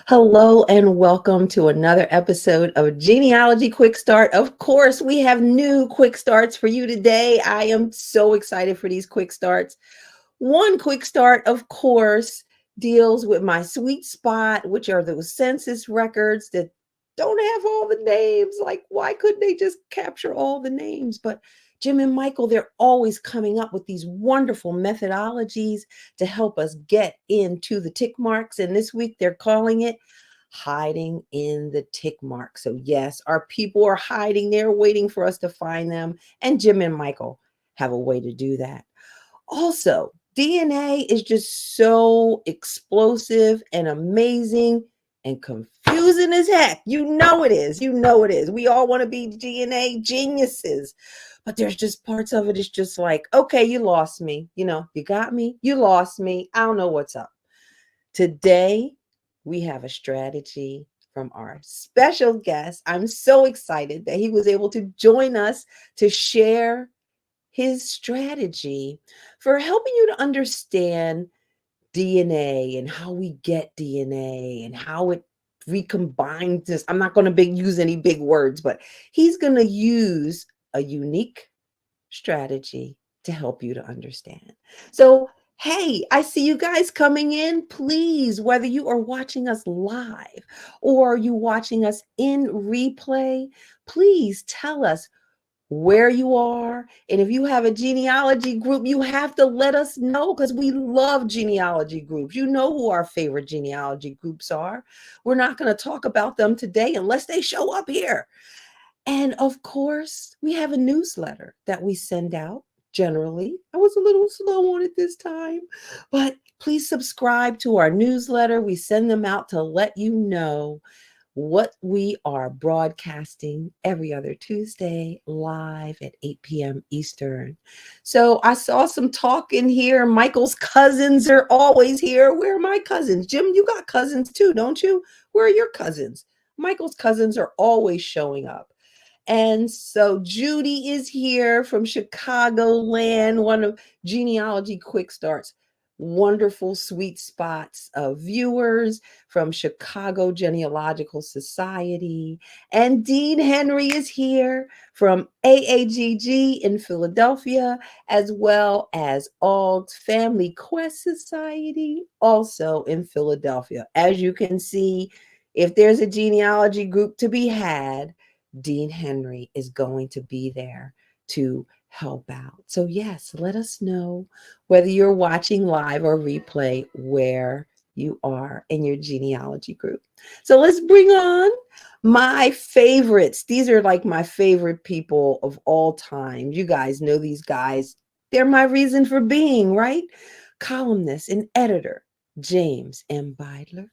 Hello and welcome to another episode of Genealogy Quick Start. Of course, we have new quick starts for you today. I am so excited for these quick starts. One quick start, of course, deals with my sweet spot, which are those census records that don't have all the names. Like, why couldn't they just capture all the names? But Jim and Michael, they're always coming up with these wonderful methodologies to help us get into the tick marks. And this week they're calling it hiding in the tick mark. So, yes, our people are hiding there, waiting for us to find them. And Jim and Michael have a way to do that. Also, DNA is just so explosive and amazing and confusing as heck. You know it is. You know it is. We all want to be DNA geniuses. But there's just parts of it. It's just like, okay, you lost me. You got me. You lost me. I don't know what's up. Today, we have a strategy from our special guest. I'm so excited that he was able to join us to share his strategy for helping you to understand DNA and how we get DNA and how it recombines this. I'm not going to use any big words, but he's going to use a unique strategy to help you to understand. So, hey, I see you guys coming in. Please, whether you are watching us live or are you watching us in replay, please tell us where you are. And if you have a genealogy group, you have to let us know because we love genealogy groups. You know who our favorite genealogy groups are. We're not going to talk about them today unless they show up here. And of course, we have a newsletter that we send out generally. I was a little slow on it this time, but please subscribe to our newsletter. We send them out to let you know what we are broadcasting every other Tuesday live at 8 p.m. Eastern. So I saw some talk in here. Michael's cousins are always here. Where are my cousins? Jim, you got cousins too, don't you? Where are your cousins? Michael's cousins are always showing up. And so Judy is here from Chicagoland, one of Genealogy Quick Starts wonderful sweet spots of viewers from Chicago Genealogical Society. And Dean Henry is here from AAGG in Philadelphia, as well as Aug's Family Quest Society, also in Philadelphia. As you can see, if there's a genealogy group to be had, Dean Henry is going to be there to help out. So, yes, let us know whether you're watching live or replay where you are in your genealogy group. So, let's bring on my favorites. These are like my favorite people of all time. You guys know these guys, they're my reason for being, right? Columnist and editor, James M. Beidler.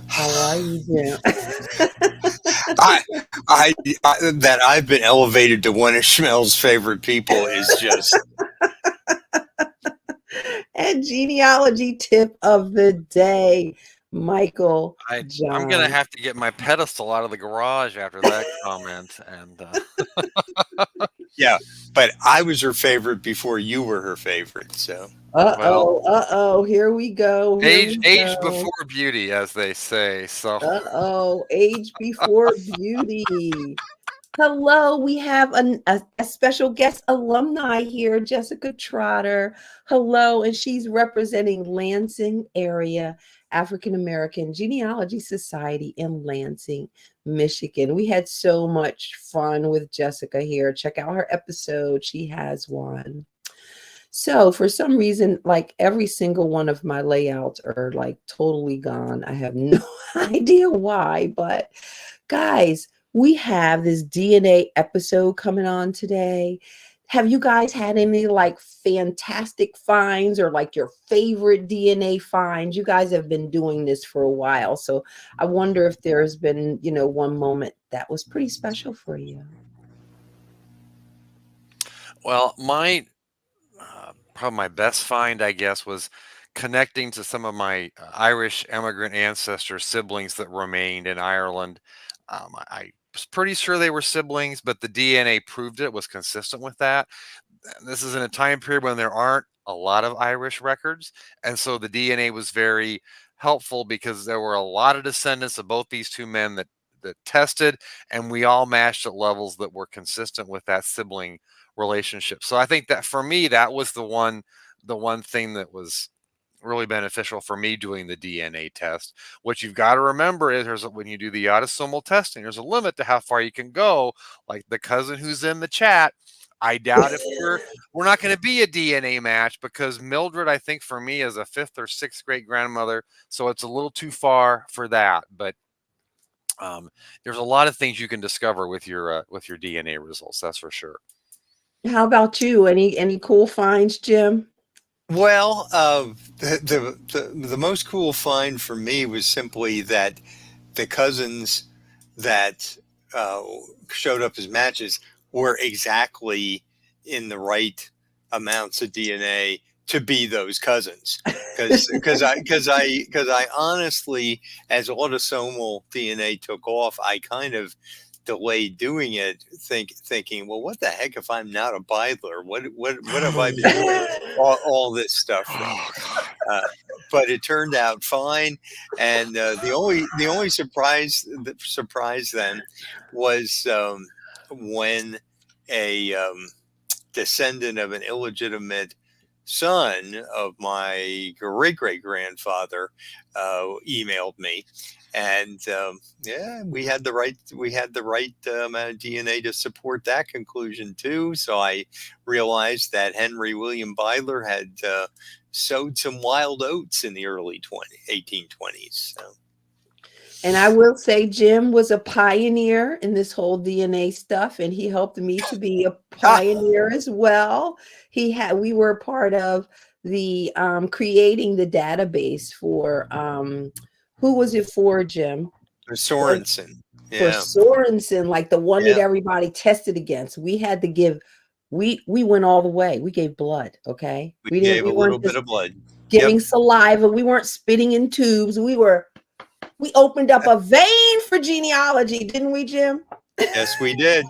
How are you, Jim? That I've been elevated to one of Schmel's favorite people is just And genealogy tip of the day, Michael I'm going to John. have to get my pedestal out of the garage after that comment. And yeah. But I was her favorite before you were her favorite. So Uh-oh, here we go. age before beauty, as they say. So Age before beauty. Hello, we have a special guest alumni here, Jessica Trotter. Hello, and she's representing Lansing area African American Genealogy Society in Lansing, Michigan. We had so much fun with Jessica here. Check out her episode. She has one. So for some reason, like every single one of my layouts are like totally gone. I have no idea why, but guys, we have this DNA episode coming on today. Have you guys had any like fantastic finds or like your favorite DNA finds? You guys have been doing this for a while. So I wonder if there's been, one moment that was pretty special for you. well, probably my best find, I guess, was connecting to some of my Irish immigrant ancestor siblings that remained in Ireland. I was pretty sure they were siblings, but the DNA proved it was consistent with that. This is in a time period when there aren't a lot of Irish records, and so the DNA was very helpful because there were a lot of descendants of both these two men that tested, and we all matched at levels that were consistent with that sibling relationship. So I think that for me, that was the one thing that was really beneficial for me doing the DNA test. What you've got to remember is when you do the autosomal testing, there's a limit to how far you can go. Like the cousin who's in the chat, I doubt if we're not going to be a DNA match, because Mildred, I think for me, is a 5th or 6th great grandmother, so it's a little too far for that. But there's a lot of things you can discover with your DNA results. That's for sure. How about you? Any cool finds, Jim? Well, the most cool find for me was simply that the cousins that uh, showed up as matches were exactly in the right amounts of DNA to be those cousins. Because I honestly, as autosomal DNA took off, I kind of delayed doing it, thinking, well, what the heck if I'm not a Beidler? What have I been doing all this stuff wrong? Uh, but it turned out fine, and the only surprise then was when a descendant of an illegitimate son of my great great grandfather emailed me, and yeah, we had the right amount of DNA to support that conclusion too. So I realized that Henry William Beidler had sowed some wild oats in the early 1820s. So. And I will say Jim was a pioneer in this whole DNA stuff, and he helped me to be a pioneer as well. We were a part of the creating the database for who was it for, Jim? For Sorensen. For Sorensen, like the one that everybody tested against. We had to give, we went all the way. We gave blood, okay? We gave a little bit of blood. Giving saliva. We weren't spitting in tubes. We opened up a vein for genealogy, didn't we, Jim? Yes, we did.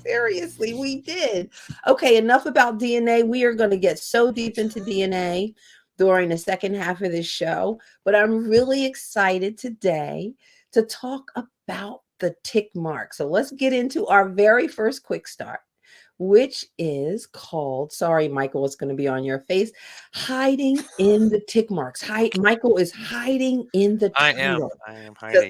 Seriously, we did. Okay, enough about DNA. We are going to get so deep into DNA during the second half of this show, but I'm really excited today to talk about the tick mark. So let's get into our very first quick start, which is called, sorry, Michael, it's going to be on your face, hiding in the tick marks. Michael is hiding in the title. I am hiding.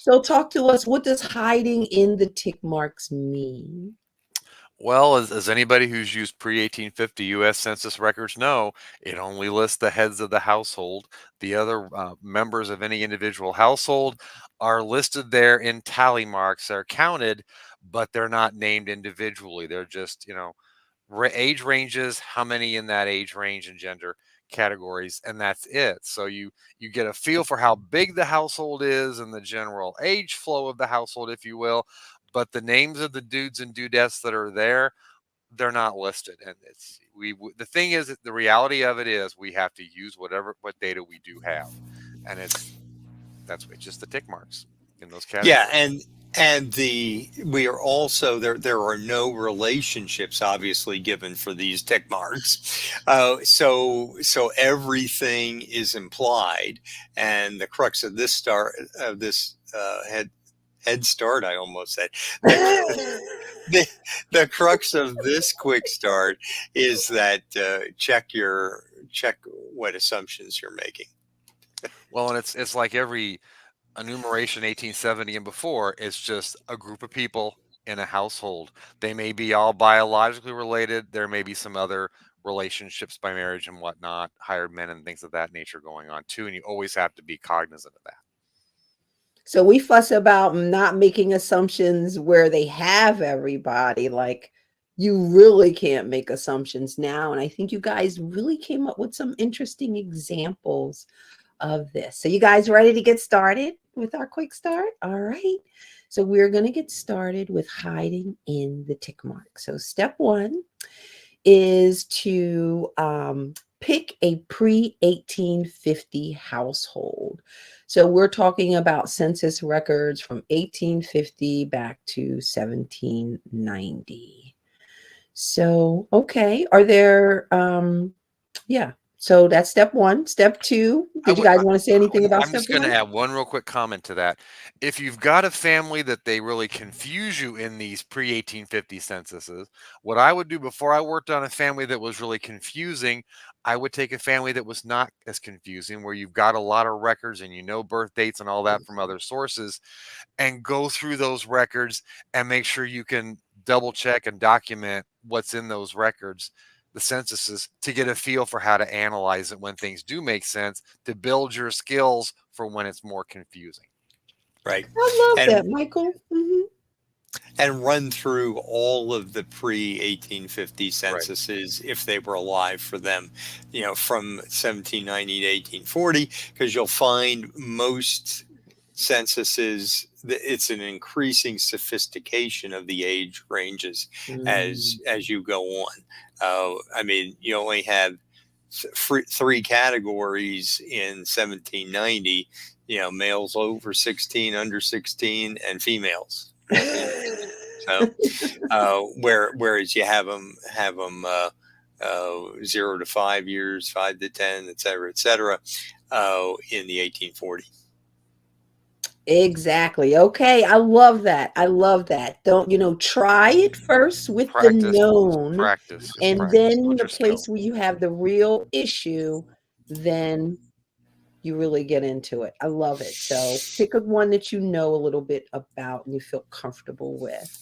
So talk to us. What does hiding in the tick marks mean? Well, as anybody who's used pre-1850 U.S. Census records know, it only lists the heads of the household. The other members of any individual household are listed there in tally marks. They're counted, but they're not named individually. They're just, age ranges, how many in that age range and gender categories, and that's it. So you get a feel for how big the household is and the general age flow of the household, if you will. But the names of the dudes and dudettes that are there, they're not listed. And the thing is, the reality of it is we have to use what data we do have, and it's just the tick marks in those categories. Yeah, and we are also there are no relationships obviously given for these tick marks, so everything is implied, and the crux of this head start, I almost said. The crux of this quick start is that check what assumptions you're making. Well, and it's like every enumeration 1870 and before, it's just a group of people in a household. They may be all biologically related. There may be some other relationships by marriage and whatnot, hired men and things of that nature going on too. And you always have to be cognizant of that. So we fuss about not making assumptions where they have everybody. Like, you really can't make assumptions now. And I think you guys really came up with some interesting examples of this. So you guys ready to get started with our quick start? All right. So we're going to get started with hiding in the tick mark. So step one is to pick a pre-1850 household. So we're talking about census records from 1850 back to 1790. So, okay. Are there, yeah. So that's step one. Step two, I did you would, guys want to say anything about I'm step just going to one? add one real quick comment to that. If you've got a family that they really confuse you in these pre 1850 censuses, what I would do before I worked on a family that was really confusing, I would take a family that was not as confusing, where you've got a lot of records and you know birth dates and all that from other sources, and go through those records and make sure you can double check and document what's in those records, the censuses, to get a feel for how to analyze it when things do make sense, to build your skills for when it's more confusing. Right. I love And that, Michael. Hmm. and run through all of the pre 1850 Right. censuses if they were alive for them, from 1790 to 1840, because you'll find most censuses, it's an increasing sophistication of the age ranges Mm. as you go on. I mean, you only have three categories in 1790, males over 16, under 16, and females, all females. So, whereas you have them 0 to 5 years, 5 to 10, et cetera, in the 1840. Exactly. Okay. I love that. I love that. Don't, try it first with the Practice, known, practice, just and practice. then Build the your skill. place where you have the real issue, then you really get into it. I love it. So pick a one that you know a little bit about and you feel comfortable with.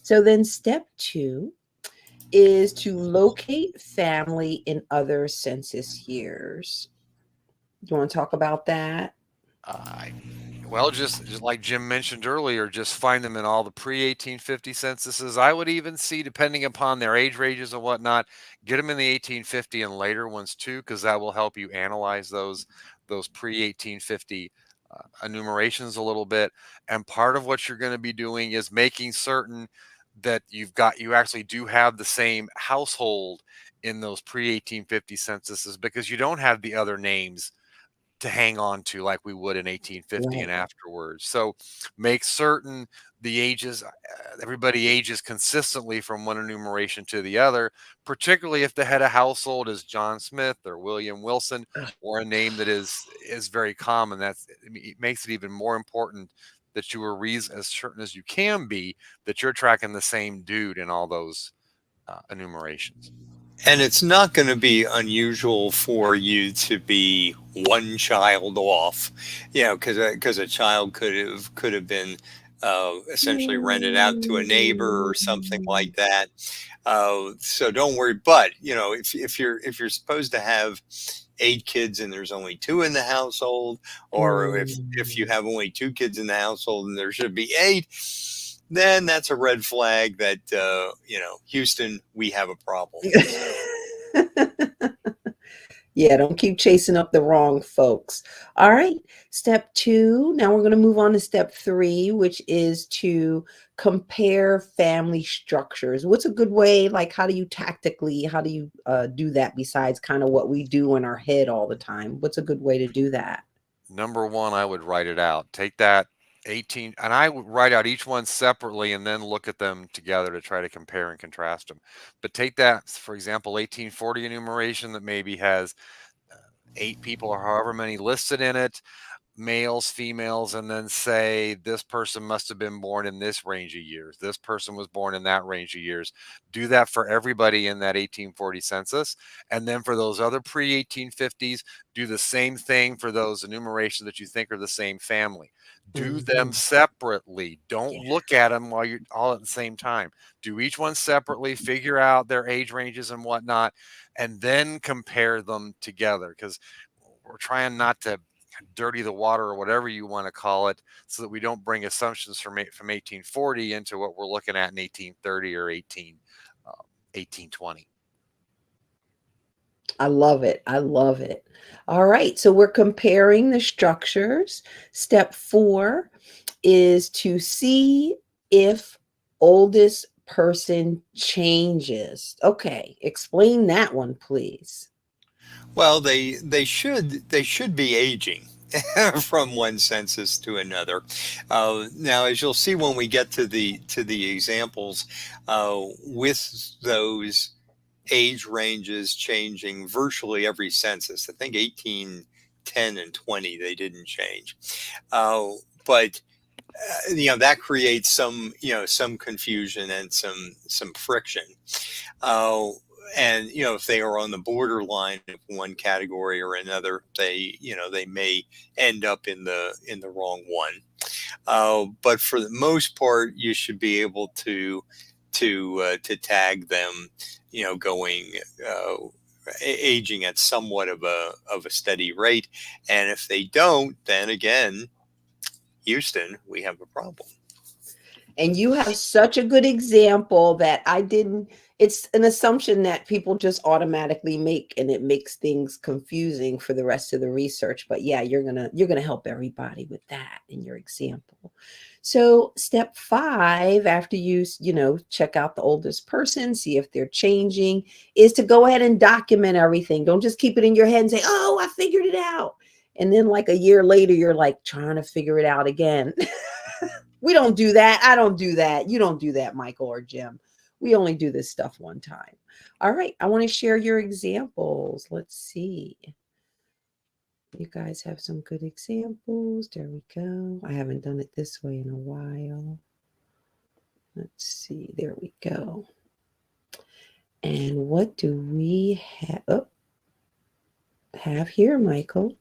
So then step two is to locate family in other census years. Do you want to talk about that? I Well, just like Jim mentioned earlier, just find them in all the pre 1850 censuses. I would even see, depending upon their age ranges and whatnot, get them in the 1850 and later ones too, because that will help you analyze those pre 1850 enumerations a little bit. And part of what you're going to be doing is making certain that you actually do have the same household in those pre 1850 censuses, because you don't have the other names to hang on to like we would in 1850 and Right. afterwards. So make certain the ages, everybody ages consistently from one enumeration to the other, particularly if the head of household is John Smith or William Wilson, or a name that is very common. It makes it even more important that you are as certain as you can be that you're tracking the same dude in all those enumerations. And it's not going to be unusual for you to be one child off, because a child could have been essentially rented out to a neighbor or something Mm. like that. So don't worry. But if you're supposed to have 8 kids and there's only two in the household, or if you Mm. have only 2 kids in the household and there should be 8, then that's a red flag that Houston, we have a problem. Yeah, don't keep chasing up the wrong folks. All right. Step two. Now we're going to move on to step three, which is to compare family structures. What's a good way? Like, how do you do that besides kind of what we do in our head all the time? What's a good way to do that? Number one, I would write it out. Take that 18, and I would write out each one separately and then look at them together to try to compare and contrast them. But take that, for example, 1840 enumeration that maybe has 8 people or however many listed in it, males, females, and then say this person must have been born in this range of years. This person was born in that range of years. Do that for everybody in that 1840 census. And then for those other pre 1850s, do the same thing for those enumerations that you think are the same family. Do them Mhm. separately. Don't Yeah. look at them while you're all at the same time. Do each one separately, figure out their age ranges and whatnot, and then compare them together, because we're trying not to dirty the water or whatever you want to call it, so that we don't bring assumptions from 1840 into what we're looking at in 1830 or 1820. I love it. I love it. All right. So we're comparing the structures. Step four is to see if oldest person changes. Okay. Explain that one, please. Well, they should be aging. from one census to another. Now, as you'll see when we get to the examples, with those age ranges changing virtually every census. I think 18, 10, and 20 they didn't change, but that creates some confusion and some friction. Uh, and if they are on the borderline of one category or another, they may end up in the wrong one. But for the most part, you should be able to tag them, going aging at somewhat of a steady rate. And if they don't, then again, Houston, we have a problem. And you have such a good example that it's an assumption that people just automatically make, and it makes things confusing for the rest of the research. But yeah, you're gonna help everybody with that in your example. So step 5, after you check out the oldest person, see if they're changing, is to go ahead and document everything. Don't just keep it in your head and say, oh, I figured it out. And then like a year later, you're like trying to figure it out again. We don't do that. I don't do that. You don't do that, Michael or Jim. We only do this stuff one time. All right. I want to share your examples. Let's see. You guys have some good examples. There we go. I haven't done it this way in a while. Let's see. There we go. And what do we have here, Michael?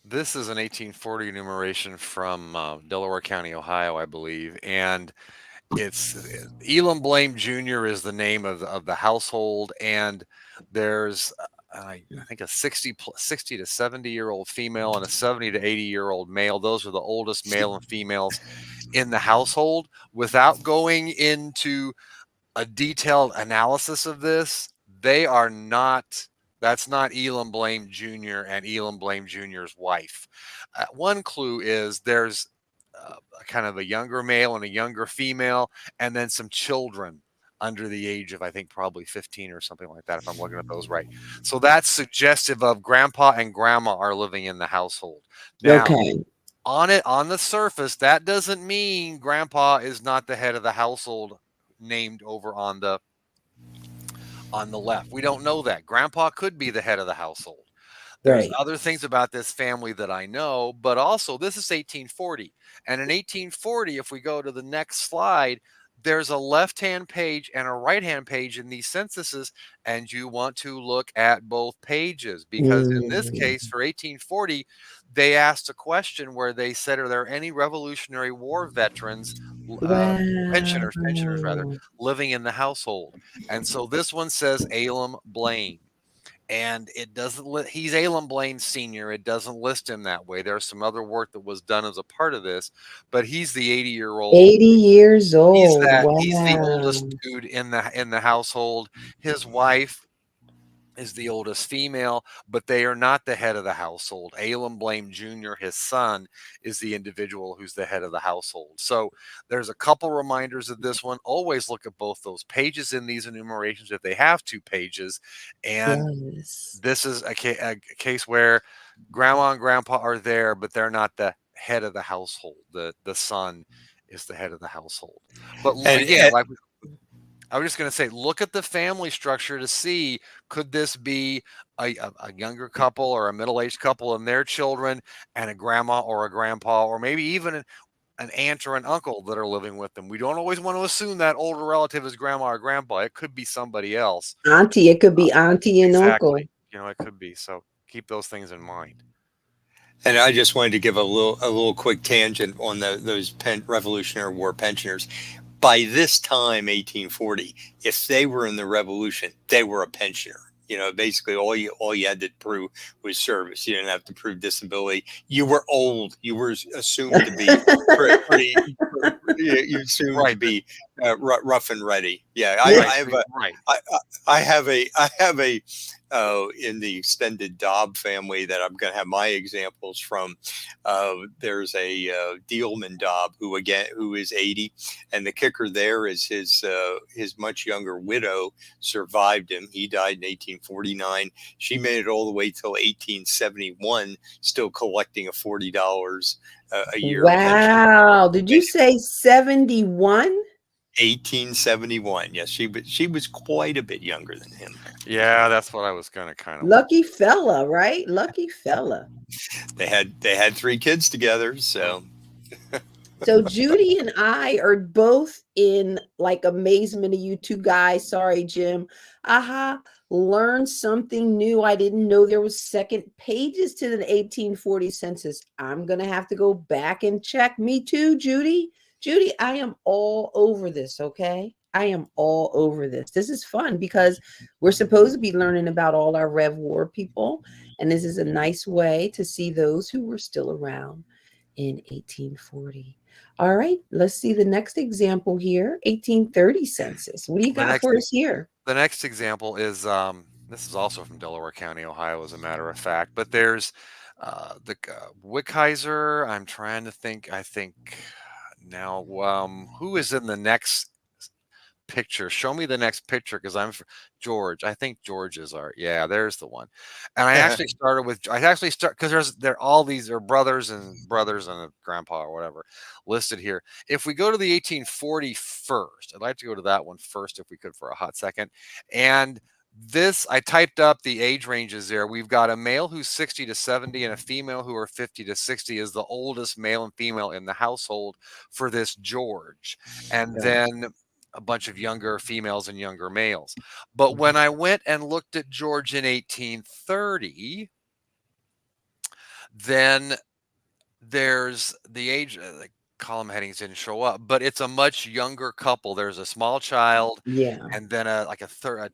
This is an 1840 enumeration from Delaware County, Ohio, I believe, and it's Elam Blame Jr. is the name of the household, and there's I think a 60 to 70-year-old female and a 70 to 80-year-old male. Those are the oldest male and females in the household. Without going into a detailed analysis of this, they are not. That's not Elam Blame Jr. and Elam Blame Jr.'s wife. One clue is there's kind of a younger male and a younger female, and then some children under the age of, I think, probably 15 or something like that, if I'm looking at those right. So that's suggestive of grandpa and grandma are living in the household. Now, okay. On the surface, that doesn't mean grandpa is not the head of the household named over on the left. We don't know that. Grandpa could be the head of the household. There's other things about this family that I know, but also this is 1840. And in 1840, if we go to the next slide, there's a left-hand page and a right-hand page in these censuses, and you want to look at both pages because in this case, for 1840, they asked a question where they said, are there any Revolutionary War veterans, pensioners rather, living in the household? And so this one says Elam Blame. And it doesn't he's Elam Blaine Sr. It doesn't list him that way. There's some other work that was done as a part of this, but he's the 80-year-old. 80 years old. He's the oldest dude in the household. His wife is the oldest female, but they are not the head of the household. Elam Blame Jr., his son, is the individual who's the head of the household. So there's a couple reminders of this one. Always look at both those pages in these enumerations if they have 2 pages. And this is a case where grandma and grandpa are there, but they're not the head of the household. The son is the head of the household. But again, I was just going to say, look at the family structure to see, could this be a younger couple or a middle-aged couple and their children and a grandma or a grandpa, or maybe even an aunt or an uncle that are living with them. We don't always want to assume that older relative is grandma or grandpa. It could be somebody else. Auntie, it could be auntie and uncle. It could be. So keep those things in mind. And I just wanted to give a little quick tangent on those Revolutionary War pensioners. By this time, 1840, if they were in the Revolution, they were a pensioner. Basically all you had to prove was service. You didn't have to prove disability. You were old. You were assumed to be to be rough and ready. Yeah, I have a in the extended Dobb family that I'm going to have my examples from. There's a Dealman Dobb who is 80, and the kicker there is his much younger widow survived him. He died in 1849. She made it all the way till 1871, still collecting a $40 a year pension. Wow. Did you say 71? 1871. Yes, she was quite a bit younger than him. Yeah, that's what I was gonna kind of. Lucky fella, right? Lucky fella. They had 3 kids together, so. So Judy and I are both in like amazement of you two guys. Sorry, Jim. Aha. Learned something new. I didn't know there was second pages to the 1840 census. I'm going to have to go back and check. Me too, Judy. Judy, I am all over this, okay? I am all over this. This is fun because we're supposed to be learning about all our Rev War people. And this is a nice way to see those who were still around in 1840. All right, let's see the next example here, 1830 census. What do you got for us here? The next example is, this is also from Delaware County, Ohio, as a matter of fact, but there's the Wickheiser. I'm trying to think. I think now, who is in the next picture? Show me the next picture, because I'm George. I think George is there's the one. And I actually because they're all these are brothers and a grandpa or whatever listed here. If we go to the 1840 first, I'd like to go to that one first if we could for a hot second. And this, I typed up the age ranges there. We've got a male who's 60 to 70 and a female who are 50 to 60 is the oldest male and female in the household for this George. And then a bunch of younger females and younger males. But when I went and looked at George in 1830, then there's the age, the column headings didn't show up, but it's a much younger couple. There's a small child, and then a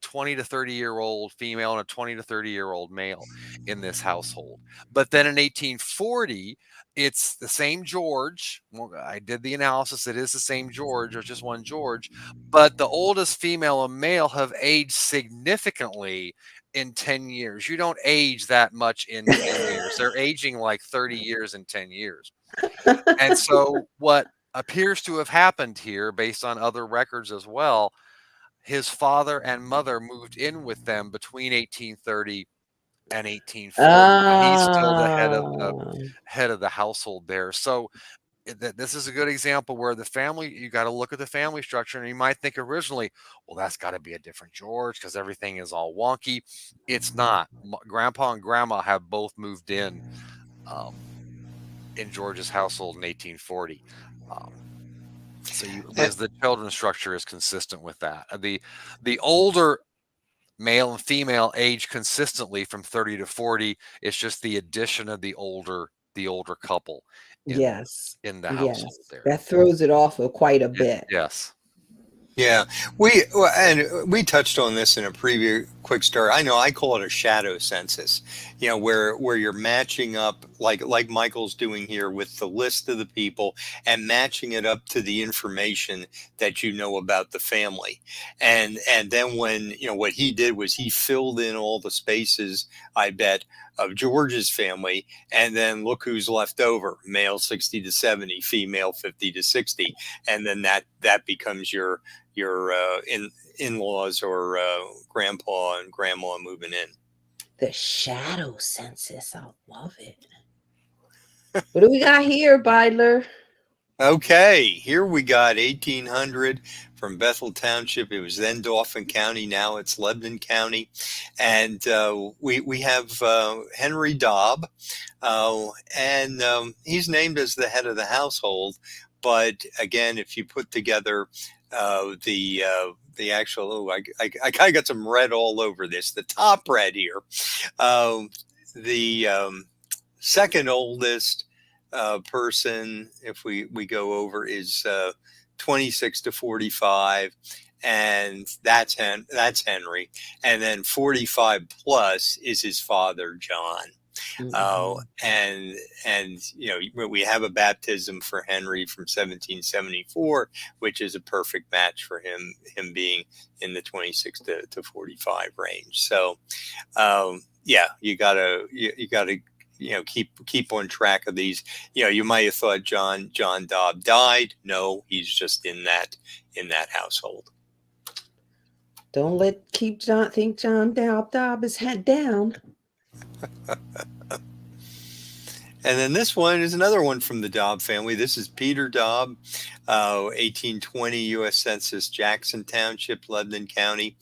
20 to 30-year-old female and a 20 to 30-year-old male in this household. But then in 1840, it's the same George. Well, I did the analysis. It is the same George. There's just one George. But the oldest female and male have aged significantly in 10 years. You don't age that much in 10 years. They're aging like 30 years in 10 years. And so what appears to have happened here, based on other records as well, his father and mother moved in with them between 1830 and 1840. He's still the head of the household there. So this is a good example where the family, you got to look at the family structure, and you might think originally, well, that's got to be a different George because everything is all wonky. It's not. Grandpa and grandma have both moved in George's household in 1840. So the children's structure is consistent with that. The older male and female age consistently from 30 to 40. It's just the addition of the older couple in the household there. That throws it off quite a bit. Yes. Yeah, we touched on this in a preview quick start. I know I call it a shadow census, where you're matching up like Michael's doing here with the list of the people and matching it up to the information that you know about the family. And then when, what he did was he filled in all the spaces, I bet, of George's family, and then look who's left over: male 60 to 70, female 50 to 60, and then that becomes your in-laws or grandpa and grandma moving in. The shadow census. I love it. What do we got here, Beidler? Okay, here we got 1800 from Bethel Township. It was then Dauphin County. Now it's Lebanon County. And we have Henry Dobb. And he's named as the head of the household. But again, if you put together the actual, I kind of got some red all over this. The top red here. The second oldest person, if we go over, is 26 to 45, and that's Henry. And then 45 plus is his father, John. Mhm. And we have a baptism for Henry from 1774, which is a perfect match for him being in the 26 to 45 range. So yeah, you gotta keep on track of these. You might have thought John Dobb died. No, he's just in that household. Don't keep John think John Dobb is head down. And then this one is another one from the Dobb family. This is Peter Dobb, 1820 U.S. Census, Jackson Township, Lebanon County.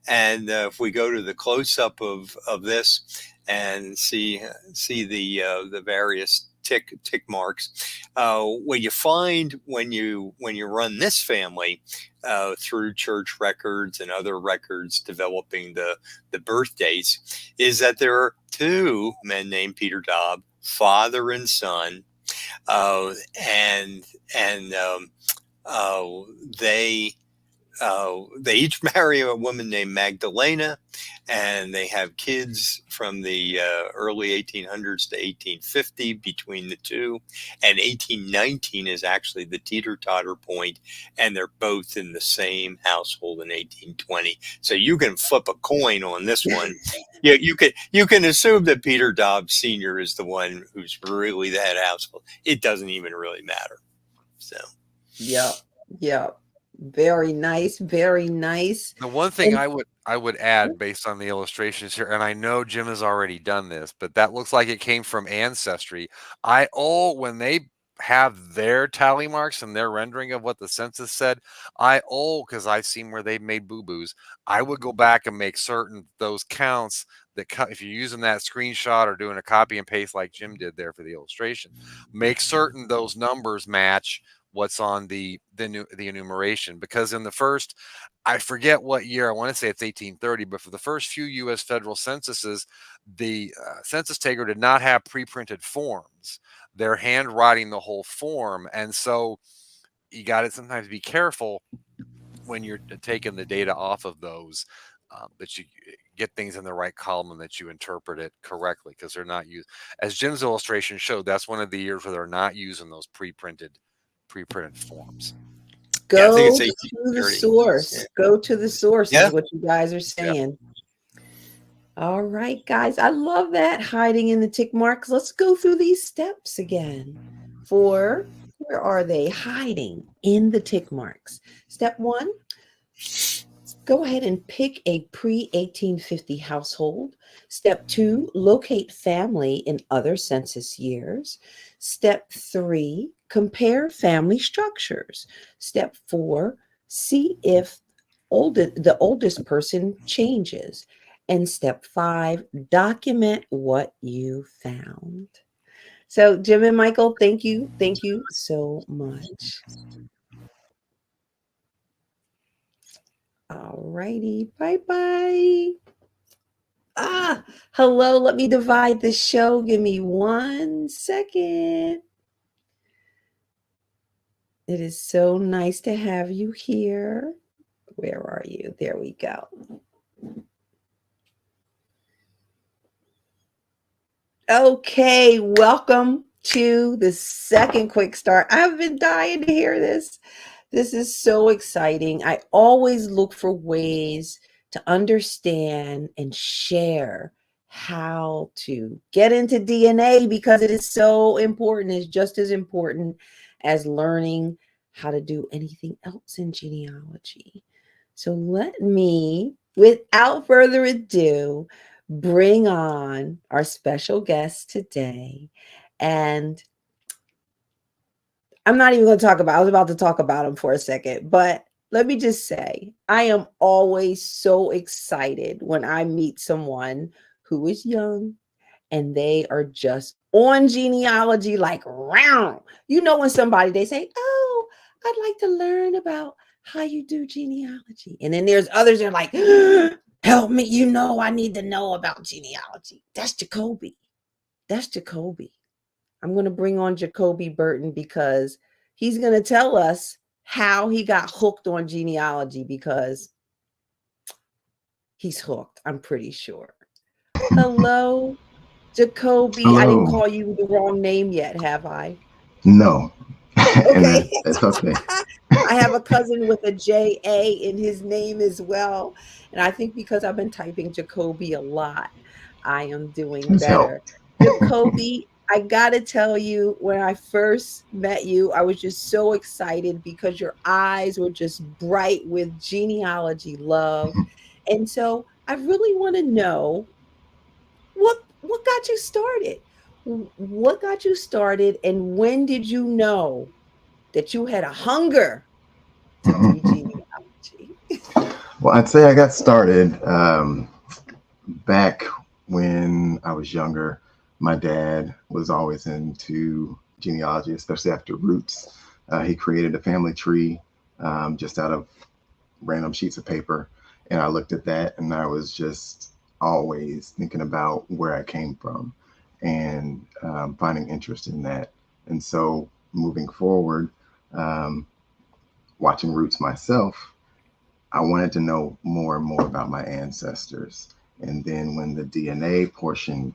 And if we go to the close-up of this and see the various tick marks, what you find when you run this family through church records and other records developing the birth dates is that there are two men named Peter Dobb, father and son, and they each marry a woman named Magdalena, and they have kids from the early 1800s to 1850 between the two, and 1819 is actually the teeter-totter point, and they're both in the same household in 1820. So you can flip a coin on this one. Yeah, you can assume that Peter Dobb Sr. is the one who's really the head household. It doesn't even really matter. So Yep. Very nice, very nice. The one thing And I would add based on the illustrations here, and I know Jim has already done this, but that looks like it came from Ancestry. When they have their tally marks and their rendering of what the census said, because I've seen where they've made boo-boos, I would go back and make certain those counts that if you're using that screenshot or doing a copy and paste like Jim did there for the illustration, make certain those numbers match what's on the enumeration, because in the first, I forget what year, I want to say it's 1830, but for the first few U.S. federal censuses, the census taker did not have pre-printed forms. They're handwriting the whole form, and so you got to sometimes be careful when you're taking the data off of those, that you get things in the right column and that you interpret it correctly, because they're not used. As Jim's illustration showed, that's one of the years where they're not using those pre-printed forms. Yeah, I think go it's to the 1830. source. Yeah. Go to the source Yeah. is what you guys are saying. All right, guys. I love that, hiding in the tick marks. Let's go through these steps again. Where are they? Hiding in the tick marks. Step 1, go ahead and pick a pre-1850 household. Step 2, locate family in other census years. Step 3, compare family structures. Step 4, see if the oldest person changes. And step 5, document what you found. So, Jim and Michael, thank you. Thank you so much. All righty. Bye-bye. Hello. Let me divide the show. Give me 1 second. It is so nice to have you here. Where are you? There we go. Okay, welcome to the second quick start. I've been dying to hear this. This is so exciting. I always look for ways to understand and share how to get into DNA, because it is so important. It's just as important as learning how to do anything else in genealogy. So let me, without further ado, bring on our special guest today. And I'm not even going to talk about, I was about to talk about him for a second, but let me just say, I am always so excited when I meet someone who is young and they are just on genealogy, like round. You know, when somebody, they say, oh, I'd like to learn about how you do genealogy. And then there's others that are like, help me, I need to know about genealogy. That's JaKobi. I'm going to bring on JaKobi Burton because he's going to tell us how he got hooked on genealogy, because he's hooked, I'm pretty sure. Hello, JaKobi, I didn't Hello. call you the wrong name yet, have I? No. And Okay. it's okay. I have a cousin with a J.A. in his name as well. And I think because I've been typing JaKobi a lot, I am doing It's better. helped. JaKobi, I got to tell you, when I first met you, I was just so excited because your eyes were just bright with genealogy love. And so I really want to know what got you started? What got you started, and when did you know that you had a hunger to do genealogy? Well, I'd say I got started back when I was younger. My dad was always into genealogy, especially after roots. He created a family tree just out of random sheets of paper. And I looked at that and I was just always thinking about where I came from and finding interest in that. And so moving forward, um, watching Roots myself, I wanted to know more and more about my ancestors. And then when the DNA portion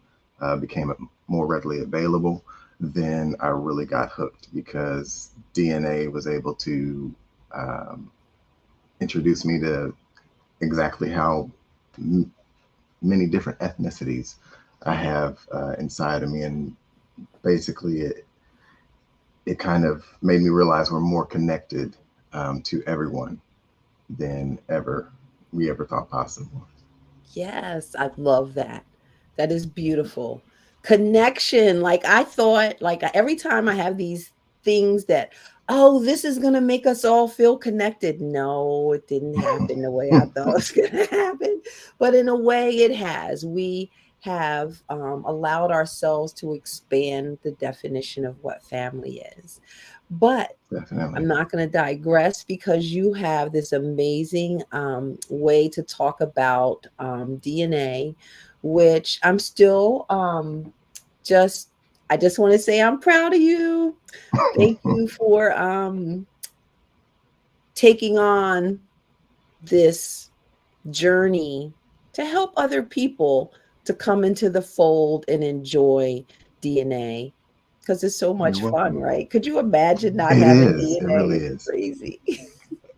became more readily available, then I really got hooked because DNA was able to um, introduce me to exactly how many different ethnicities I have inside of me. And basically, it kind of made me realize we're more connected to everyone than we ever thought possible. Yes, I love that. That is beautiful. Connection. Like I thought, like every time I have these things that, oh, this is going to make us all feel connected. No, it didn't happen the way I thought it was going to happen. But in a way, it has. We have allowed ourselves to expand the definition of what family is. But I'm Definitely. not going to digress because you have this amazing way to talk about DNA, which I'm still just, I just want to say I'm proud of you. Thank you for taking on this journey to help other people to come into the fold and enjoy DNA because it's so You're much fun, welcome. right? Could you imagine not It having is. It DNA? really It's is. crazy.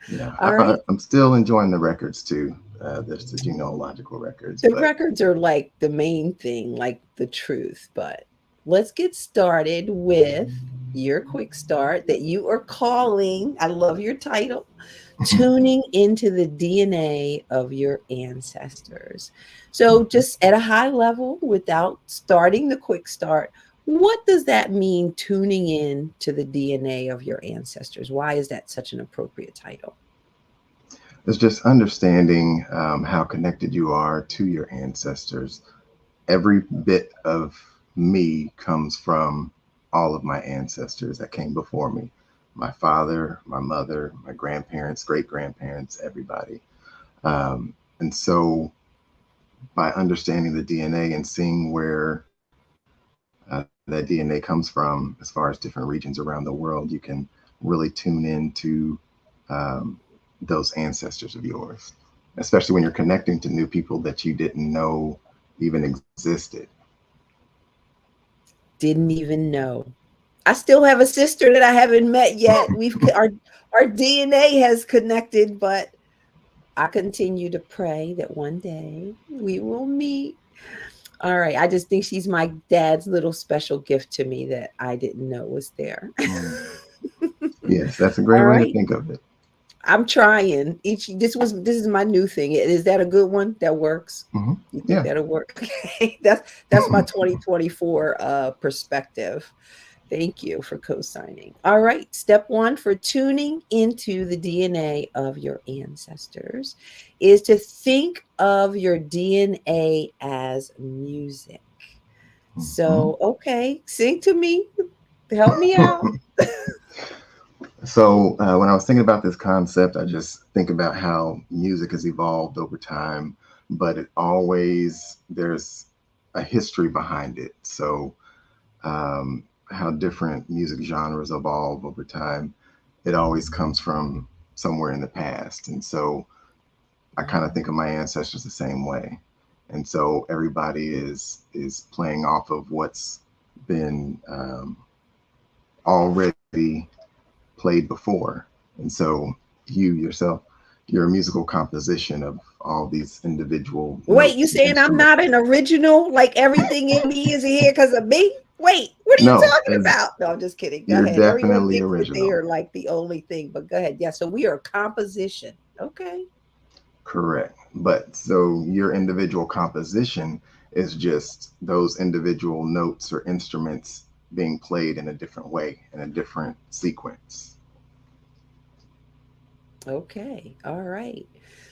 Yeah, All right. I'm still enjoying the records too. There's the genealogical records, The but records are like the main thing, like the truth. But let's get started with your quick start that you are calling. I love your title, tuning into the DNA of your ancestors. So, just at a high level, without starting the quick start, what does that mean, tuning in to the DNA of your ancestors? Why is that such an appropriate title? it's just understanding how connected you are to your ancestors. Every bit of me comes from all of my ancestors that came before me, my father, my mother, my grandparents, great grandparents, everybody. And so by understanding the DNA and seeing where that DNA comes from, as far as different regions around the world, you can really tune into um, those ancestors of yours, especially when you're connecting to new people that you didn't know even existed. Didn't even know. I still have a sister that I haven't met yet. Our DNA has connected, but I continue to pray that one day we will meet. All right. I just think she's my dad's little special gift to me that I didn't know was there. Mm. Yes, that's a great All way to right. think of it. I'm trying. This is my new thing. Is that a good one that works? Hmm. You think Yeah. that'll work? Okay. That's my 2024 perspective. Thank you for co-signing. All right. Step one for tuning into the DNA of your ancestors is to think of your DNA as music. Hmm. So, okay, sing to me. Help me out. So when I was thinking about this concept, I just think about how music has evolved over time, but it always there's a history behind it. So how different music genres evolve over time, it always comes from somewhere in the past. And so I kind of think of my ancestors the same way. And so everybody is playing off of what's been already played before. And so you yourself, you're a musical composition of all these individual Wait, you notes and saying I'm not instruments. an original? Like everything in me is here because of me? Wait, what are you No, talking as about? No, I'm just kidding. Go you're ahead. Everyone definitely thinks that they original. are like the only thing, but go ahead. Yeah, so we are a composition. Okay. Correct. But so your individual composition is just those individual notes or instruments being played in a different way, in a different sequence. Okay. All right.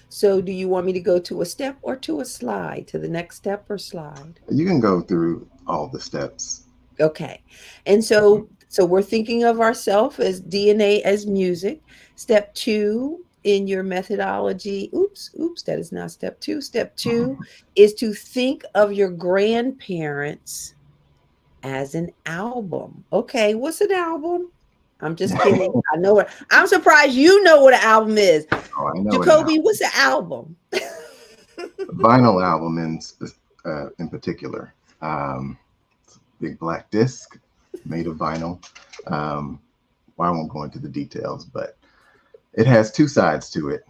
So do you want me to go to a step or to a slide? To the next step or slide? You can go through all the steps. Okay. And so we're thinking of ourselves as DNA as music. Step 2 in your methodology. Oops, that is not step 2. Step 2 is to think of your grandparents as an album. Okay, what's an album? I'm just kidding. I know what. I'm surprised you know what an album is. Oh, I know what an JaKobi, album. what's an album? Vinyl album in particular. Big black disc made of vinyl. Um, well, I won't go into the details, but it has two sides to it.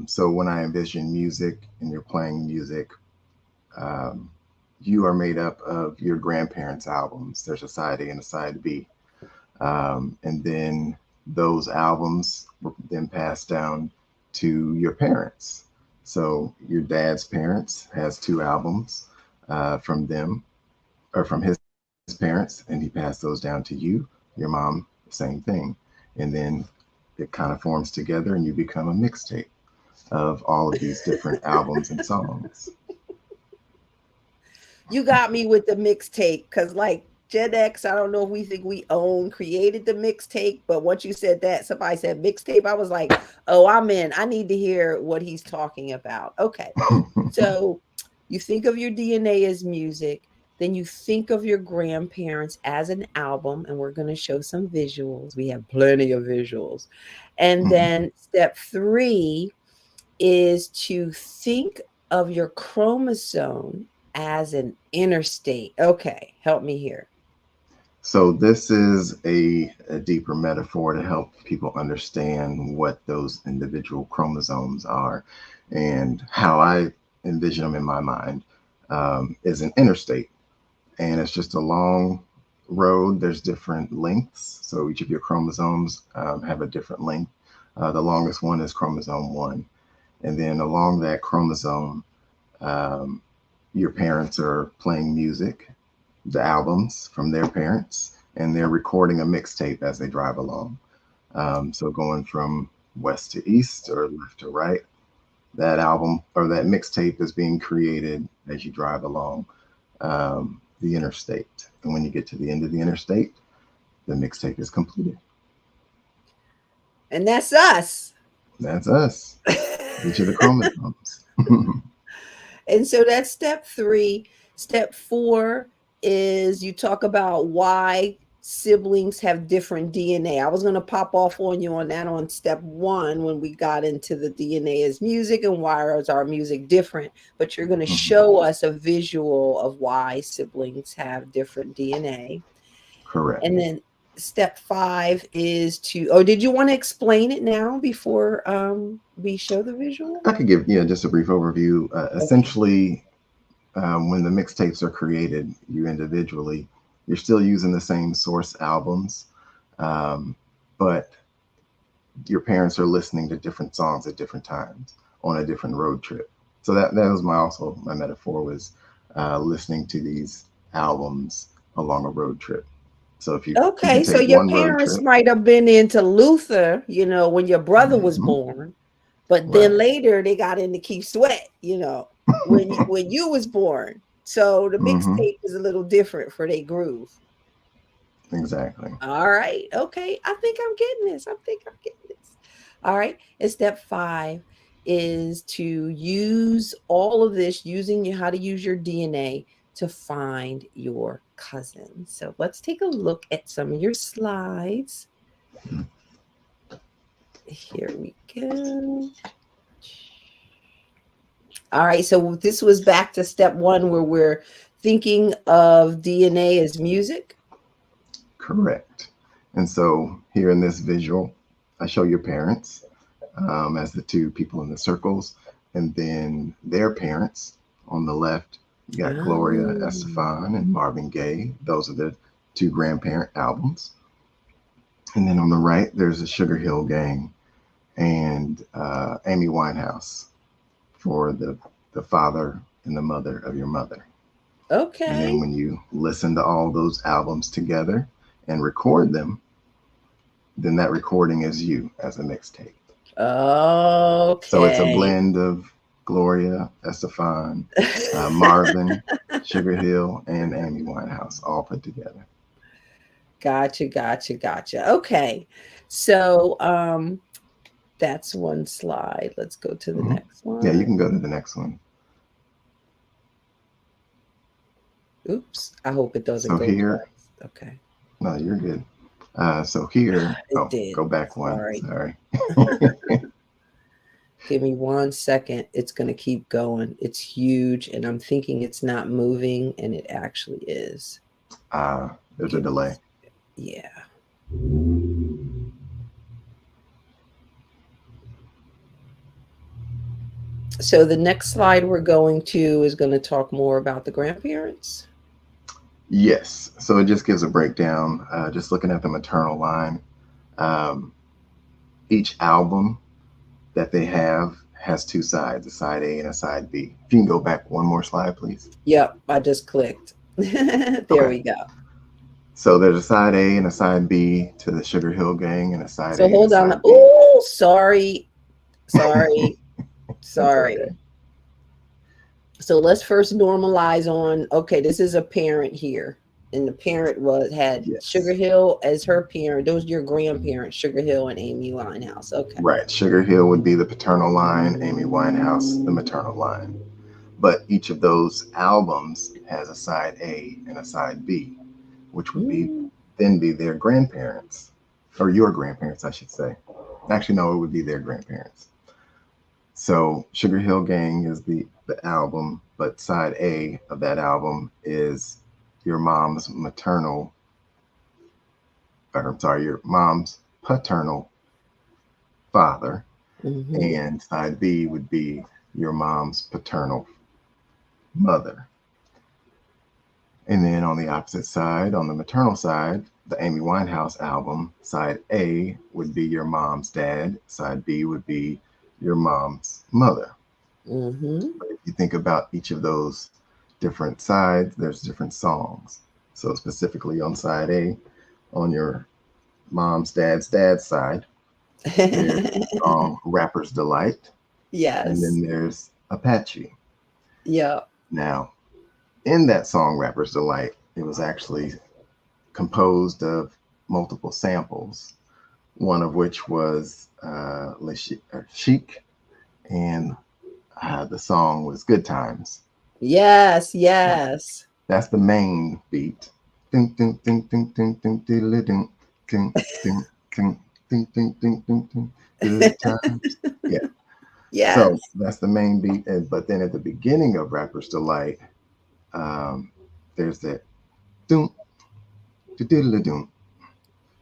So when I envision music and you're playing music, um, you are made up of your grandparents' albums. There's a side A and a side B. And then those albums were then passed down to your parents. So your dad's parents has two albums from them or from his parents, and he passed those down to you. Your mom, same thing. And then it kind of forms together and you become a mixtape of all of these different albums and songs. You got me with the mixtape because, like, Gen X, I don't know if we think we created the mixtape, but once you said that, somebody said mixtape, I was like, oh, I'm in. I need to hear what he's talking about. Okay. So you think of your DNA as music, then you think of your grandparents as an album, and we're going to show some visuals. We have plenty of visuals. And then step 3 is to think of your chromosome as an interstate. Okay, help me here. So this is a deeper metaphor to help people understand what those individual chromosomes are, and how I envision them in my mind is an interstate, and it's just a long road. There's different lengths, so each of your chromosomes have a different length. The longest one is chromosome 1, and then along that chromosome, um, your parents are playing music, the albums from their parents, and they're recording a mixtape as they drive along. So going from west to east or left to right, that album or that mixtape is being created as you drive along the interstate. And when you get to the end of the interstate, the mixtape is completed. And that's us. That's us. Each of the chromosomes. And so that's step 3. Step 4 is you talk about why siblings have different DNA. I was going to pop off on you on that on step 1 when we got into the DNA as music and why is our music different, but you're going to show us a visual of why siblings have different DNA. Correct. And then step 5 is to, oh, did you want to explain it now before we show the visual? I could give just a brief overview. Essentially, when the mixtapes are created, you individually, you're still using the same source albums, but your parents are listening to different songs at different times on a different road trip. So that was my metaphor was listening to these albums along a road trip. So if you can So take your one road parents trip, might have been into Luther, when your brother was born, but then later they got into Keith Sweat, when you was born. So the mixtape is a little different for their groove. Exactly. All right. Okay. I think I'm getting this. All right. And step 5 is to use all of this, using how to use your DNA to find your cousin. So let's take a look at some of your slides. Here we go. All right. So this was back to step one where we're thinking of DNA as music. Correct. And so here in this visual, I show your parents as the two people in the circles, and then their parents on the left. You got Gloria Estefan and Marvin Gaye. Those are the two grandparent albums. And then on the right, there's the Sugar Hill Gang and Amy Winehouse for the father and the mother of your mother. Okay. And then when you listen to all those albums together and record them, then that recording is you as a mixtape. Okay. So it's a blend of Gloria Estefan, Marvin, Sugar Hill, and Amy Winehouse all put together. Gotcha. Okay. So that's one slide. Let's go to the next one. Yeah, you can go to the next one. Oops. I hope it doesn't go here. twice. Okay. No, you're good. So here, did. Go back one. Sorry. Sorry. Give me 1 second. It's going to keep going. It's huge, and I'm thinking it's not moving, and it actually is. There's a delay. Yeah. So the next slide we're going to is going to talk more about the grandparents. Yes. So it just gives a breakdown, just looking at the maternal line. Each album that they have has two sides, a side A and a side B. If you can go back one more slide, please. Yep, I just clicked. There we go. So there's a side A and a side B to the Sugar Hill Gang, and a side So A. hold and a on. side B. Oh, sorry. Sorry. Okay. So let's first normalize on, okay, this is a parent here. And the parent had Yes. Sugar Hill as her parent. Those are your grandparents, Sugar Hill and Amy Winehouse. Okay. Right. Sugar Hill would be the paternal line, Amy Winehouse, the maternal line. But each of those albums has a side A and a side B, which would then be their grandparents, or your grandparents, I should say. Actually, no, it would be their grandparents. So Sugar Hill Gang is the album, but side A of that album is your mom's your mom's paternal father, and side B would be your mom's paternal mother. And then on the opposite side, on the maternal side, the Amy Winehouse album, side A would be your mom's dad, side B would be your mom's mother. But if you think about each of those different sides, there's different songs. So specifically on side A, on your mom's dad's side, there's the song Rapper's Delight. Yes. And then there's Apache. Yeah. Now, in that song Rapper's Delight, it was actually composed of multiple samples, one of which was Chic, and the song was Good Times. Yes. That's the main beat. Ding, ding, ding, ding, ding, ding, ding, ding, ding, ding, ding, ding, ding, ding, ding, Good Times. Yeah. Yes. So that's the main beat. But then at the beginning of Rapper's Delight, there's that doom, diddle doom,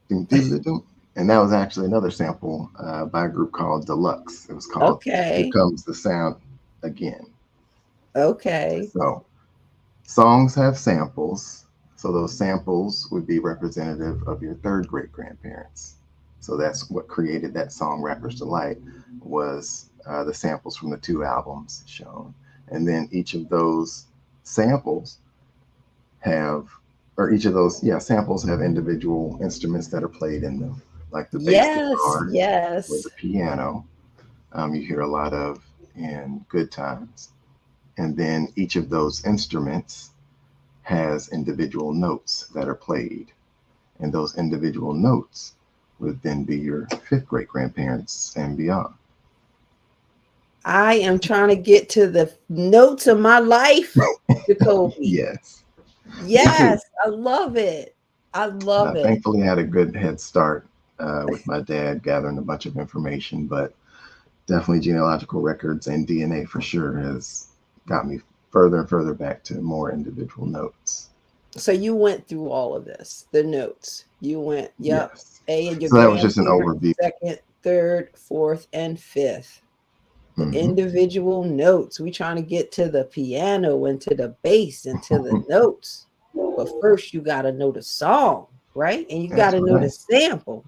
diddle doom. And that was actually another sample by a group called Deluxe. It was called Here Comes the Sound Again. Okay. So songs have samples. So those samples would be representative of your third great grandparents. So that's what created that song Rapper's Delight, was the samples from the two albums shown. And then each of those samples samples have individual instruments that are played in them, like the bass guitar or the piano. You hear a lot of in Good Times. And then each of those instruments has individual notes that are played. And those individual notes would then be your fifth great grandparents and beyond. I am trying to get to the notes of my life, JaKobi. Yes. Yes, I love it. I love it. Thankfully, I had a good head start with my dad gathering a bunch of information. But definitely genealogical records and DNA for sure has got me further and further back to more individual notes. So you went through all of this, the notes. You went, yep, Yes. A and your So that was just an grandparent, overview. second, third, fourth, and fifth. The Mhm. individual notes. We trying to get to the piano and to the bass and to the notes. But first you got to know the song, right? And you got That's to know the right. sample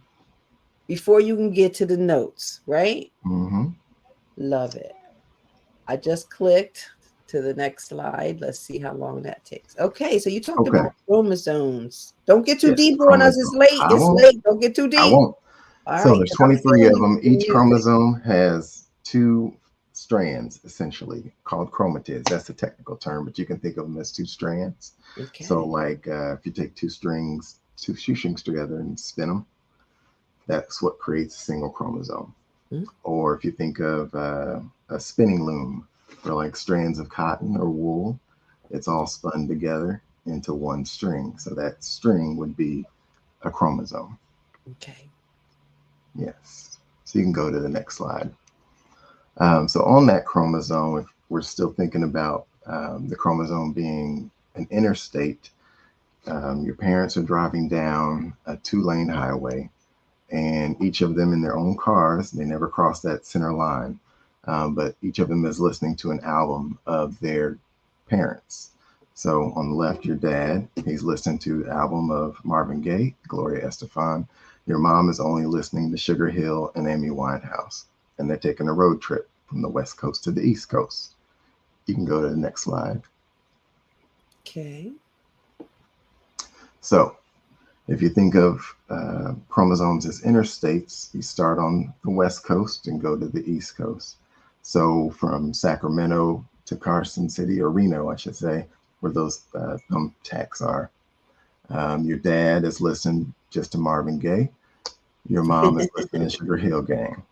before you can get to the notes, right? Mm-hmm. Love it. I just clicked to the next slide. Let's see how long that takes. Okay, so you talked Okay. about chromosomes. Don't get too Yes, deep on us. It's chromosome. late. I It's won't. late. Don't get too I deep. won't. All So right, there's 'cause I'm 23 feeling of you them. with the Each music. chromosome has 2 strands, essentially, called chromatids. That's the technical term, but you can think of them as 2 strands. Okay. So like if you take 2 shoestrings together and spin them, that's what creates a single chromosome. Hmm. Or if you think of a spinning loom, or like strands of cotton or wool, it's all spun together into one string. So that string would be a chromosome. Okay. Yes. So you can go to the next slide. So on that chromosome, if we're still thinking about the chromosome being an interstate, your parents are driving down a 2-lane highway, and each of them in their own cars, they never cross that center line, but each of them is listening to an album of their parents. So on the left, your dad, he's listening to the album of Marvin Gaye, Gloria Estefan. Your mom is only listening to Sugar Hill and Amy Winehouse, and they're taking a road trip from the West Coast to the East Coast. You can go to the next slide. Okay. So if you think of chromosomes as interstates, you start on the West Coast and go to the East Coast. So from Sacramento to Carson City, or Reno, I should say, where those thumbtacks are. Your dad is listening just to Marvin Gaye. Your mom is listening to Sugar Hill Gang.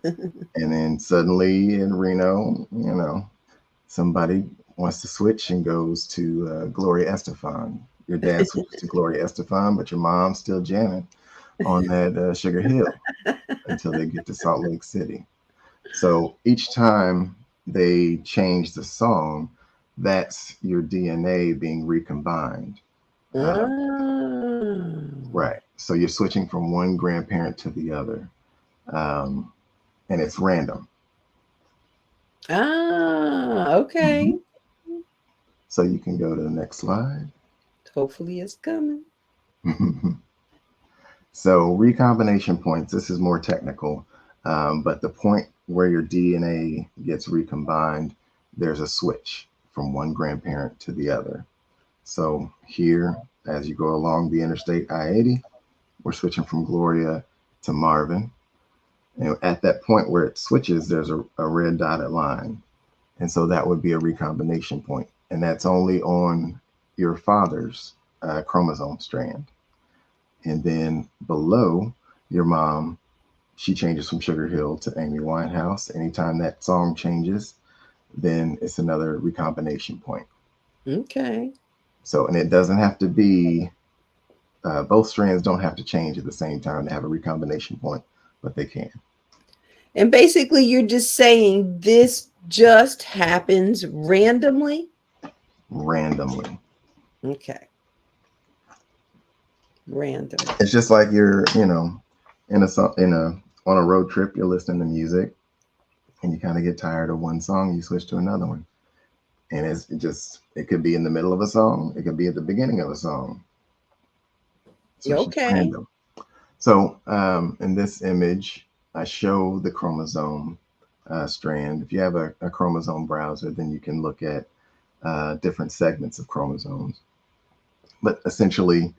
And then suddenly in Reno, somebody wants to switch and goes to Gloria Estefan. Your dad switches to Gloria Estefan, but your mom's still jamming on that Sugar Hill until they get to Salt Lake City. So each time they change the song, that's your DNA being recombined. Right. So you're switching from one grandparent to the other. And it's random. Okay. Mm-hmm. So you can go to the next slide. Hopefully it's coming. So recombination points, this is more technical, but the point where your DNA gets recombined, there's a switch from one grandparent to the other. So here, as you go along the Interstate I-80, we're switching from Gloria to Marvin. And at that point where it switches, there's a red dotted line. And so that would be a recombination point. And that's only on your father's chromosome strand. And then below your mom, she changes from Sugar Hill to Amy Winehouse. Anytime that song changes, then it's another recombination point. Okay. So, and it doesn't have to be, both strands don't have to change at the same time to have a recombination point, but they can. And basically, you're just saying this just happens randomly? Randomly. Okay. Random. It's just like you're, on a road trip, you're listening to music and you kind of get tired of one song, you switch to another one. And it could be in the middle of a song, it could be at the beginning of a song. So it's just random. So in this image, I show the chromosome strand. If you have a chromosome browser, then you can look at different segments of chromosomes. But essentially,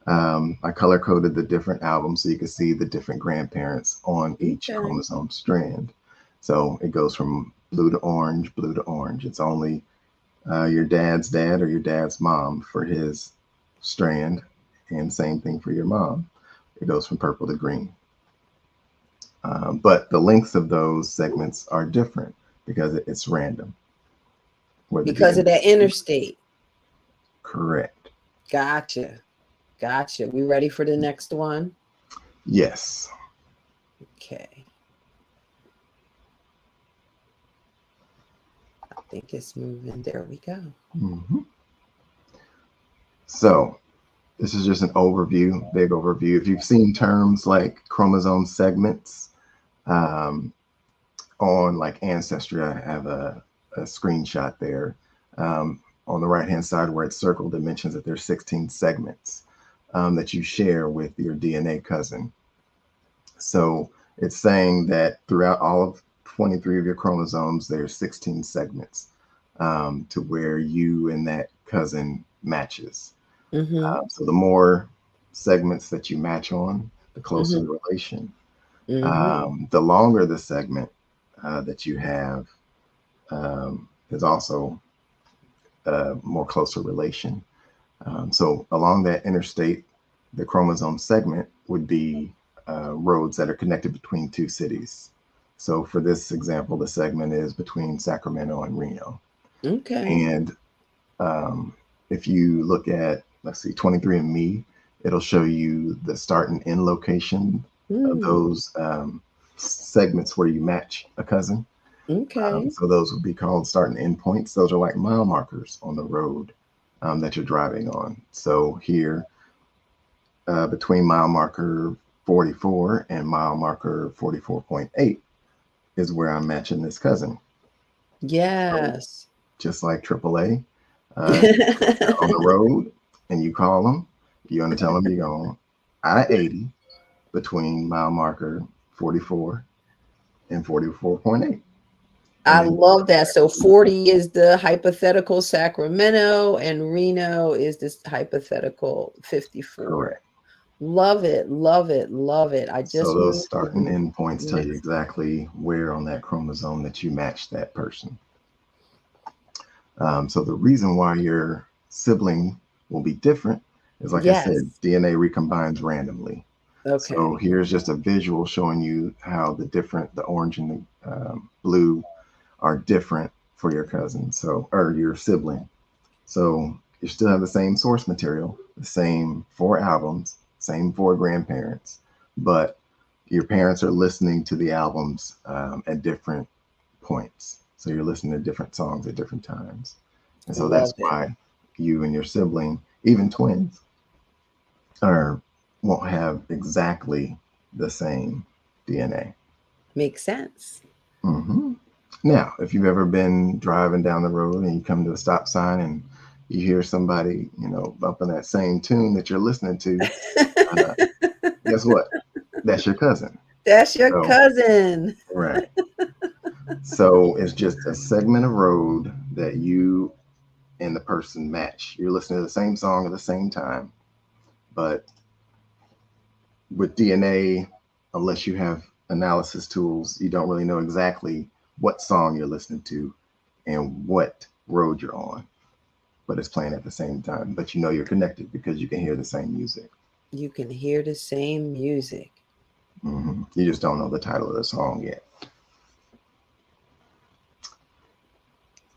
I color coded the different albums so you can see the different grandparents on each chromosome strand. So it goes from blue to orange, blue to orange. It's only your dad's dad or your dad's mom for his strand, and same thing for your mom. It goes from purple to green. But the lengths of those segments are different because it's random. Because of that interstate. Correct. Gotcha. We ready for the next one? Yes. Okay. think it's moving. There we go. Mm-hmm. So this is just an overview, big overview. If you've seen terms like chromosome segments on like Ancestry, I have a screenshot there. On the right-hand side where it's circled, it mentions that there's 16 segments that you share with your DNA cousin. So it's saying that throughout all of 23 of your chromosomes, there's 16 segments to where you and that cousin matches. So the more segments that you match on, the closer the relation. The longer the segment that you have is also a more closer relation. So along that interstate, the chromosome segment would be roads that are connected between two cities. So for this example, the segment is between Sacramento and Reno. Okay. And if you look at, let's see, 23andMe, it'll show you the start and end location of those segments where you match a cousin. Okay. So those would be called start and end points. Those are like mile markers on the road that you're driving on. So here, between mile marker 44 and mile marker 44.8 is where I'm matching this cousin. Yes. So just like AAA on the road, and you call them, you're going to tell them you're on I-80 between mile marker 44 and 44.8. I love that. So 40 is the hypothetical Sacramento and Reno is this hypothetical 54. Correct. Love it. Love it. Love it. I just so those start and end points tell you exactly where on that chromosome that you match that person. So the reason why your sibling will be different is, like I said, DNA recombines randomly. Okay. So here's just a visual showing you how the orange and the blue are different for your cousin, or your sibling. So you still have the same source material, the same 4 albums, same 4 grandparents, but your parents are listening to the albums at different points. So you're listening to different songs at different times. And so that's why you and your sibling, even twins, won't have exactly the same DNA. Makes sense. Now, if you've ever been driving down the road and you come to a stop sign and you hear somebody, bumping that same tune that you're listening to, guess what? That's your cousin. That's your cousin. Right. So it's just a segment of road that you and the person match. You're listening to the same song at the same time, but with DNA, unless you have analysis tools, you don't really know exactly what song you're listening to and what road you're on, but it's playing at the same time. But you're connected because you can hear the same music. You can hear the same music. You just don't know the title of the song yet.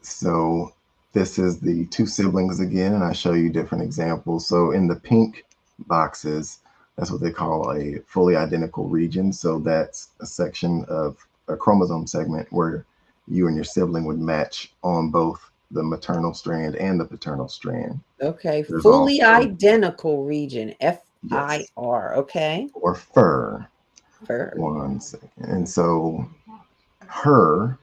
So this is the 2 siblings again, and I show you different examples. So in the pink boxes, that's what they call a fully identical region. So that's a section of a chromosome segment where you and your sibling would match on both the maternal strand and the paternal strand. Okay. There's fully identical region, FIR. Okay. Or FIR. FIR. 1 second. And so her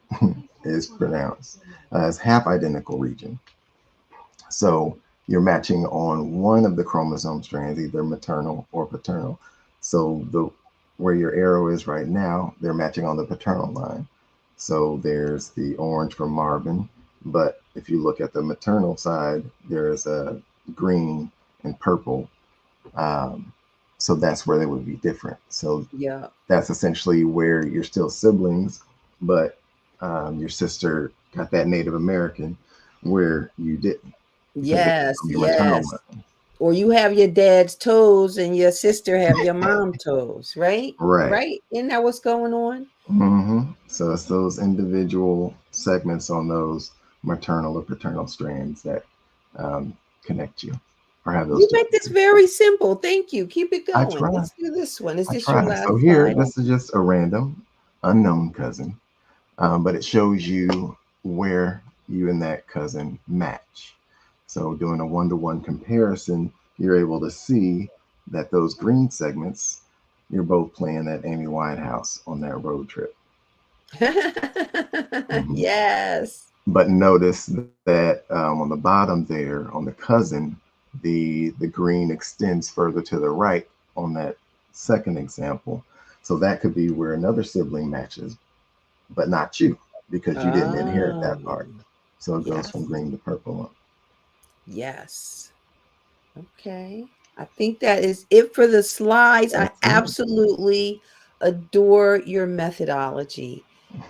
is pronounced as half identical region. So you're matching on one of the chromosome strands, either maternal or paternal. So where your arrow is right now, they're matching on the paternal line. So there's the orange for Marvin, but if you look at the maternal side, there's a green and purple. So that's where they would be different. So that's essentially where you're still siblings, but your sister got that Native American where you didn't. Yes. Or you have your dad's toes and your sister have your mom's toes, right? Right. Isn't that what's going on? So it's those individual segments on those maternal or paternal strands that connect you. Or have those. You make this very simple. Thank you. Keep it going. I try. Let's do this one. Is this your last So here, this is just a random unknown cousin, but it shows you where you and that cousin match. So doing a one-to-one comparison, you're able to see that those green segments, you're both playing that Amy Winehouse on that road trip. Mhm. Yes. But notice that on the bottom there, on the cousin, the green extends further to the right on that second example. So that could be where another sibling matches, but not you, because you didn't inherit that part. So it goes from green to purple. Yes. Okay. I think that is it for the slides. I That's it. absolutely adore your methodology.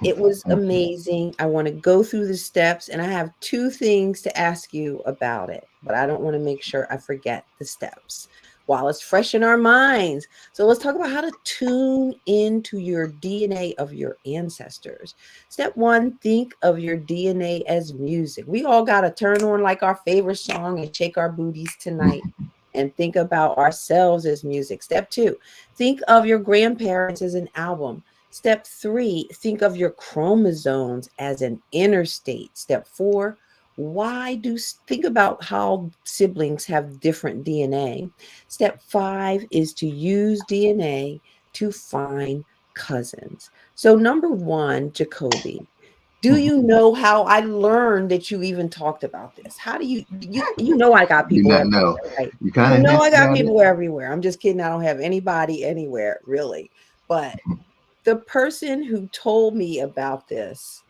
It was Thank you. amazing. I want to go through the steps, and I have 2 things to ask you about it, but I don't want to make sure I forget the steps while it's fresh in our minds. So let's talk about how to tune into your DNA of your ancestors. Step 1, think of your DNA as music. We all got to turn on like our favorite song and shake our booties tonight and think about ourselves as music. Step 2, think of your grandparents as an album. Step 3, think of your chromosomes as an interstate. Step 4, think about how siblings have different DNA. Step 5 is to use DNA to find cousins. So number 1, JaKobi, do you know how I learned that you even talked about this? How do you know I got You people not everywhere, know. right? You kind of You know I hinted got at people it. everywhere. I'm just kidding. I don't have anybody anywhere, really. But the person who told me about this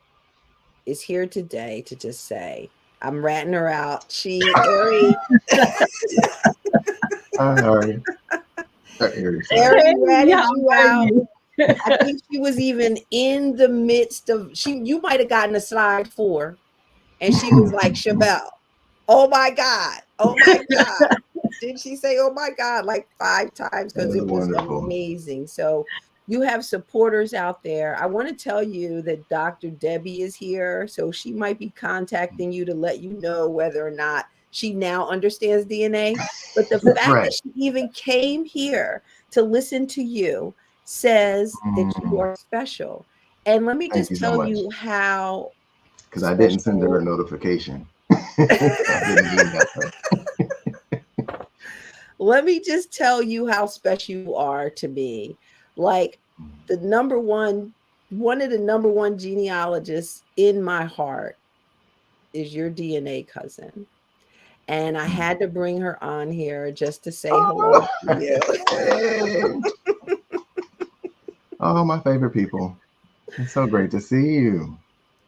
is here today to just say, I'm ratting her out. Ari Ari ratted Yeah, you out. I think she was even in the midst of you might have gotten a slide 4, and she was like, Shabelle, oh my God, oh my God. Did she say oh my God like 5 times? Because it was wonderful. amazing. So you have supporters out there. I want to tell you that Dr. Debbie is here. So she might be contacting you to let you know whether or not she now understands DNA. But the fact Right. that she even came here to listen to you says that you are special. And let me Thank just you so tell much. you how Because I didn't send her a special. notification. I didn't do that, though. Let me just tell you how special you are to me. Like one of the number one genealogists in my heart is your DNA cousin. And I had to bring her on here just to say hello to you. Oh, my favorite people. It's so great to see you.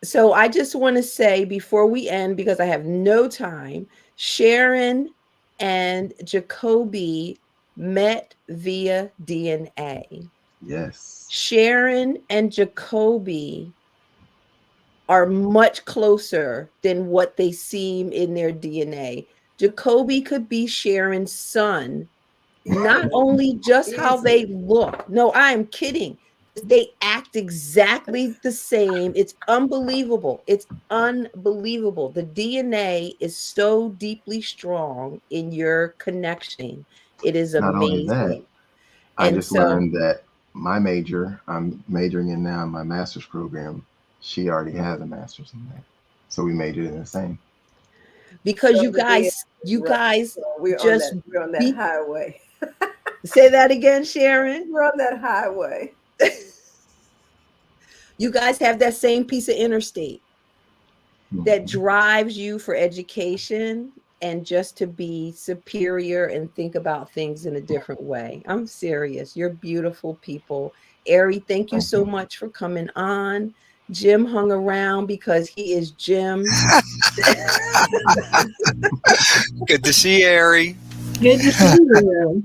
So I just want to say before we end, because I have no time, Sharon and JaKobi met via DNA. Yes. Sharon and JaKobi are much closer than what they seem in their DNA. JaKobi could be Sharon's son, not only just how they look. No, I am kidding. They act exactly the same. It's unbelievable. It's unbelievable. The DNA is so deeply strong in your connection. It is Not only that, amazing. I And just so, learned that my major, I'm majoring in now, my master's program, she already has a master's in that. So we majored in the same. because So you guys we're just on that highway. say that again, Sharon. We're on that highway. You guys have that same piece of interstate that drives you for education and just to be superior and think about things in a different way. I'm serious. You're beautiful people. Ari, thank you so much for coming on. Jim hung around because he is Jim. Good to see you, Ari. Good to see you.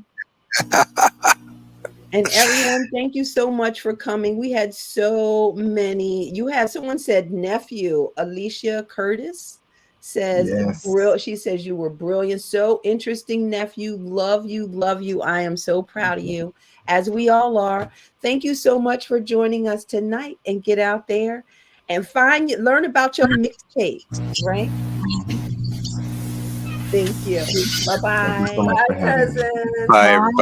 And everyone, thank you so much for coming. We had so many. Someone said nephew, Alicia Curtis says, Yes. she says you were brilliant. So interesting, nephew. Love you, love you. I am so proud of you, as we all are. Thank you so much for joining us tonight, and get out there and learn about your mixtape, right? Thank you. Bye-bye. Thank you so much for having me. Cousins. Bye, everybody.